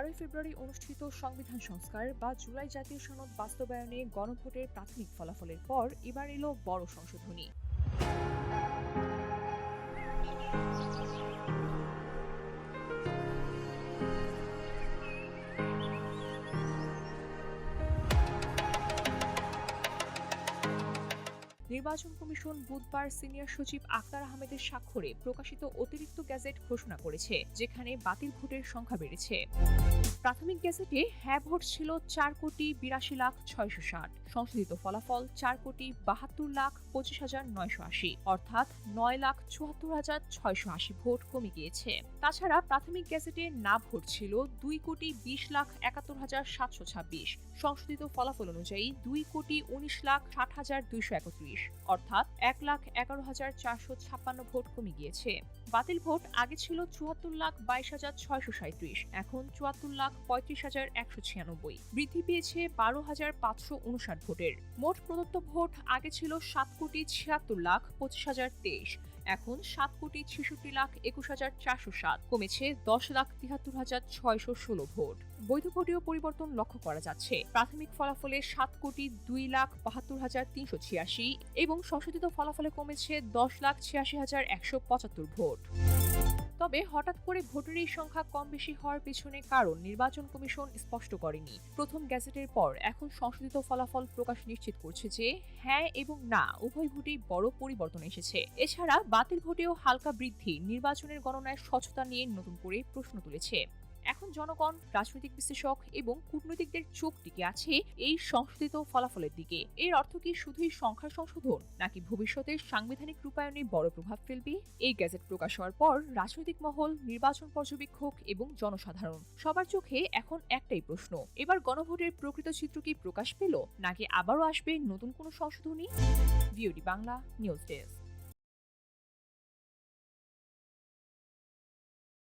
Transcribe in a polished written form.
12 ফেব্রুয়ারি অনুষ্ঠিত সংবিধান সংস্কার বা জুলাই জাতীয় সনদ বাস্তবায়নে গণভোটের প্রাথমিক ফলাফলের পর এবার এলো বড় সংশোধনী। নির্বাচন কমিশন বুধবার সিনিয়র সচিব আক্তার আহমেদের স্বাক্ষরে প্রকাশিত অতিরিক্ত গ্যাজেট ঘোষণা করেছে, যেখানে বাতিল ভোটের সংখ্যা বেড়েছে। প্রাথমিক গ্যাজেটে হ্যাঁ ভোট ছিল 4,82,660, সংশোধিত ফলাফল 4,72,25,980, অর্থাৎ 9,74,680 ভোট কমে গিয়েছে। তাছাড়া প্রাথমিক গ্যাজেটে না ভোট ছিল 2,20,71,726, সংশোধিত ফলাফল অনুযায়ী 2,19,60,231, অর্থাৎ 1,11,456 ভোট কমে গিয়েছে। বাতিল ভোট আগে ছিল 74,22,637, এখন 74,35,196, বৃদ্ধি পেয়েছে 12,559 ভোটের। মোট প্রদত্ত ভোট আগে ছিল 7,76,25,023, এখন 7,66,21,407, কমেছে 10,73,616 ভোট। বৈধ ভোটেও পরিবর্তন লক্ষ্য করা যাচ্ছে। প্রাথমিক ফলাফলে 7,02,72,386 এবং সংশোধিত ফলাফলে কমেছে 10,86,175 ভোট। তবে হঠাৎ করে ভোটের এই সংখ্যা কম বেশি হওয়ার পেছনে কারণ নির্বাচন কমিশন স্পষ্ট করেনি। প্রথম গ্যাজেটের পর এখন সংশোধিত ফলাফল প্রকাশ নিশ্চিত করছে যে হ্যাঁ এবং না উভয় ভোটেই বড় পরিবর্তন এসেছে। এছাড়া বাতিল ভোটেও হালকা বৃদ্ধি নির্বাচনের গণনায় স্বচ্ছতা নিয়ে নতুন করে প্রশ্ন তুলেছে। এখন জনগণ, রাজনৈতিক বিশ্লেষক এবং কূটনীতিকদের চোখ টিকে আছে এই সংশোধিত ফলাফলের দিকে। এর অর্থ কি শুধুই সংখ্যার সংশোধন, নাকি ভবিষ্যতের সাংবিধানিক রূপায়ণে বড় প্রভাব ফেলবে? এই গ্যাজেট প্রকাশ হওয়ার পর রাজনৈতিক মহল, নির্বাচন পর্যবেক্ষক এবং জনসাধারণ সবার চোখে এখন একটাই প্রশ্ন, এবার গণভোটের প্রকৃত চিত্র কি প্রকাশ পেল, নাকি আবারও আসবে নতুন কোনো সংশোধনী? VOD Bangla news desk.